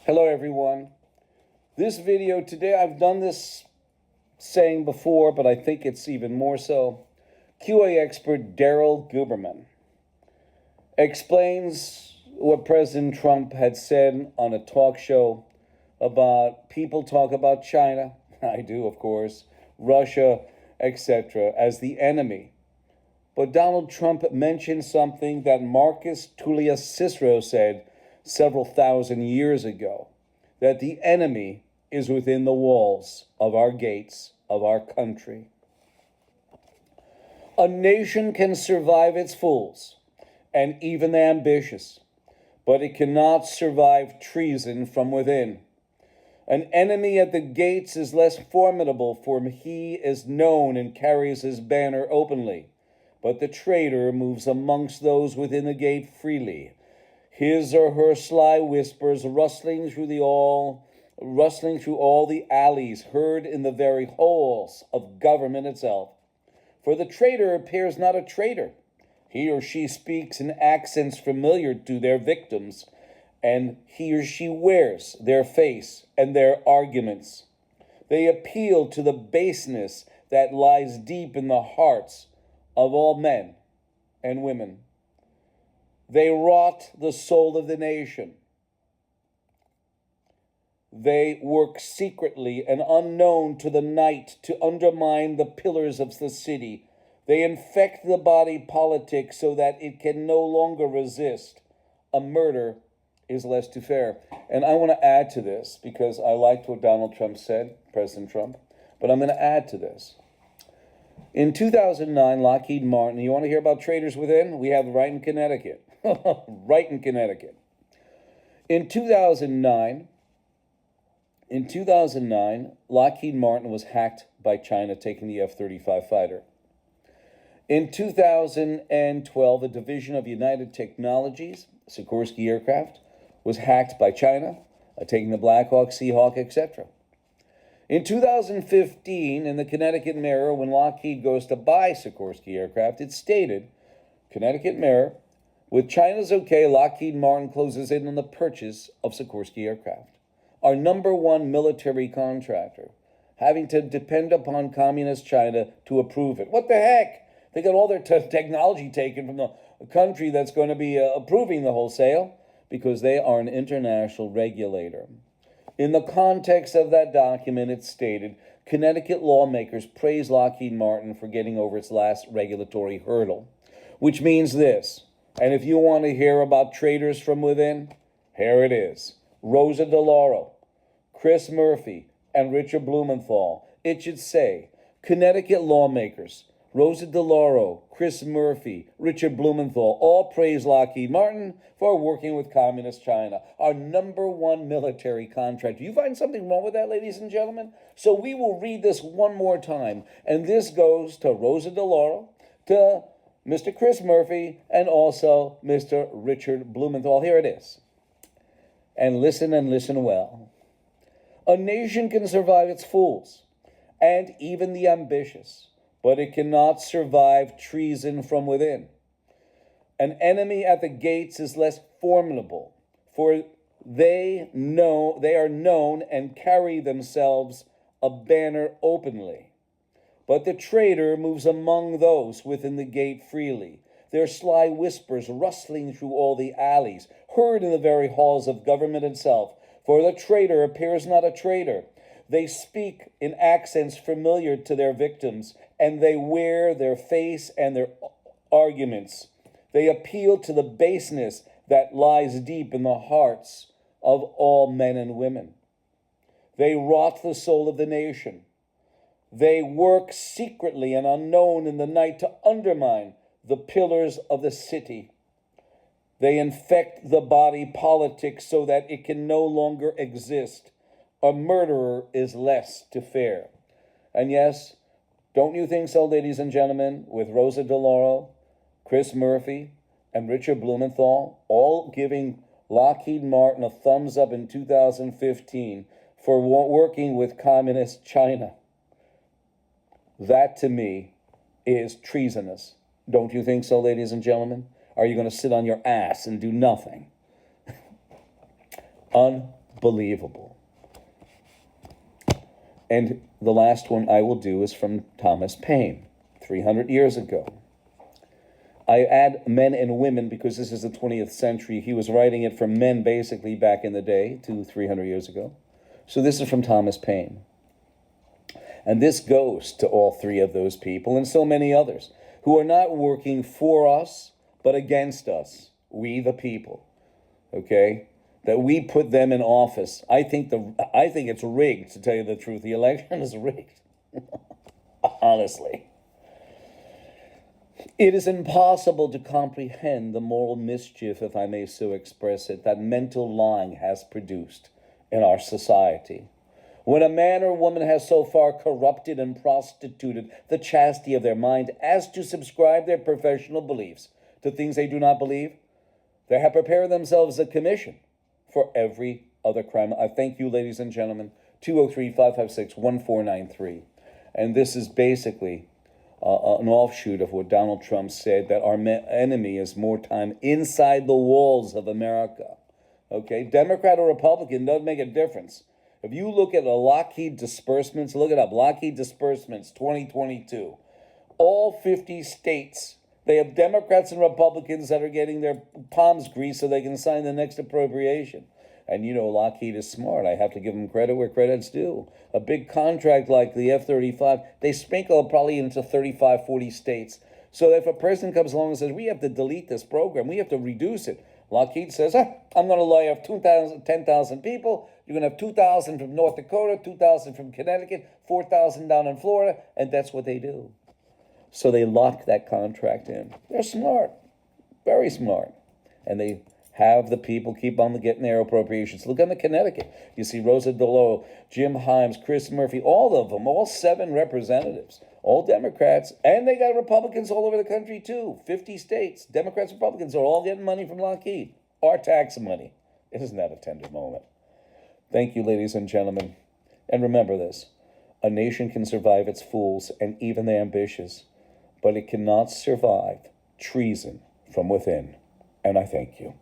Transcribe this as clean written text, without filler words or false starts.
Hello everyone. This video today, I've done this saying before, but I think it's even more so. QA expert Daryl Guberman explains what President Trump had said on a talk show about people talk about China, I do of course, Russia, etc., as the enemy. But Donald Trump mentioned something that Marcus Tullius Cicero said several thousand years ago, that the enemy is within the walls of our gates of our country. A nation can survive its fools and even the ambitious, but it cannot survive treason from within. An enemy at the gates is less formidable, for he is known and carries his banner openly, but the traitor moves amongst those within the gate freely. His or her sly whispers rustling through all the alleys, heard in the very halls of government itself. For the traitor appears not a traitor. He or she speaks in accents familiar to their victims, and he or she wears their face and their arguments. They appeal to the baseness that lies deep in the hearts of all men and women. They rot the soul of the nation. They work secretly and unknown to the night to undermine the pillars of the city. They infect the body politic so that it can no longer resist. A murder is less to fare. And I want to add to this because I liked what Donald Trump said, President Trump, but I'm going to add to this. In 2009, Lockheed Martin, you want to hear about traitors within? We have right in Connecticut. Right in Connecticut. In 2009, Lockheed Martin was hacked by China taking the F-35 fighter. In 2012, a division of United Technologies, Sikorsky aircraft, was hacked by China, taking the Black Hawk, Seahawk, etc. In 2015, in the Connecticut Mirror, when Lockheed goes to buy Sikorsky aircraft, it stated, Connecticut Mirror, with China's okay, Lockheed Martin closes in on the purchase of Sikorsky aircraft. Our number one military contractor, having to depend upon communist China to approve it. What the heck? They got all their technology taken from the country that's going to be approving the wholesale because they are an international regulator. In the context of that document, it stated, Connecticut lawmakers praise Lockheed Martin for getting over its last regulatory hurdle, which means this. And if you want to hear about traitors from within, here it is. Rosa DeLauro, Chris Murphy, and Richard Blumenthal. It should say, Connecticut lawmakers, Rosa DeLauro, Chris Murphy, Richard Blumenthal, all praise Lockheed Martin for working with Communist China, our number one military contractor. You find something wrong with that, ladies and gentlemen? So we will read this one more time. And this goes to Rosa DeLauro, to Mr. Chris Murphy, and also Mr. Richard Blumenthal. Here it is. And listen well. A nation can survive its fools and even the ambitious, but it cannot survive treason from within. An enemy at the gates is less formidable, for they are known and carry themselves a banner openly. But the traitor moves among those within the gate freely, their sly whispers rustling through all the alleys, heard in the very halls of government itself. For the traitor appears not a traitor. They speak in accents familiar to their victims, and they wear their face and their arguments. They appeal to the baseness that lies deep in the hearts of all men and women. They rot the soul of the nation. They work secretly and unknown in the night to undermine the pillars of the city. They infect the body politic so that it can no longer exist. A murderer is less to fear. And yes, don't you think so, ladies and gentlemen, with Rosa DeLauro, Chris Murphy, and Richard Blumenthal, all giving Lockheed Martin a thumbs up in 2015 for working with communist China. That, to me, is treasonous. Don't you think so, ladies and gentlemen? Are you going to sit on your ass and do nothing? Unbelievable. And the last one I will do is from Thomas Paine, 300 years ago. I add men and women because this is the 20th century. He was writing it for men basically back in the day, 300 years ago. So this is from Thomas Paine. And this goes to all three of those people and so many others who are not working for us, but against us, we the people, okay? That we put them in office. I think it's rigged, to tell you the truth. The election is rigged, honestly. It is impossible to comprehend the moral mischief, if I may so express it, that mental lying has produced in our society. When a man or woman has so far corrupted and prostituted the chastity of their mind as to subscribe their professional beliefs to things they do not believe, they have prepared themselves a commission for every other crime. I thank you, ladies and gentlemen. 203-556-1493. And this is basically an offshoot of what Donald Trump said, that our enemy is more time inside the walls of America. Okay? Democrat or Republican doesn't make a difference. If you look at the Lockheed disbursements, look it up, Lockheed disbursements 2022, all 50 states, they have Democrats and Republicans that are getting their palms greased so they can sign the next appropriation. And you know, Lockheed is smart. I have to give them credit where credit's due. A big contract like the F-35, they sprinkle probably into 35, 40 states. So if a president comes along and says, we have to delete this program, we have to reduce it, Lockheed says, I'm going to lay off 10,000 people. You're going to have 2,000 from North Dakota, 2,000 from Connecticut, 4,000 down in Florida, and that's what they do. So they lock that contract in. They're smart, very smart. And they have the people keep on getting their appropriations. Look on the Connecticut. You see Rosa DeLow, Jim Himes, Chris Murphy, all of them, all 7 representatives, all Democrats, and they got Republicans all over the country too. 50 states, Democrats, Republicans are all getting money from Lockheed, our tax money. Isn't that a tender moment? Thank you, ladies and gentlemen. And remember this, a nation can survive its fools and even the ambitious, but it cannot survive treason from within. And I thank you.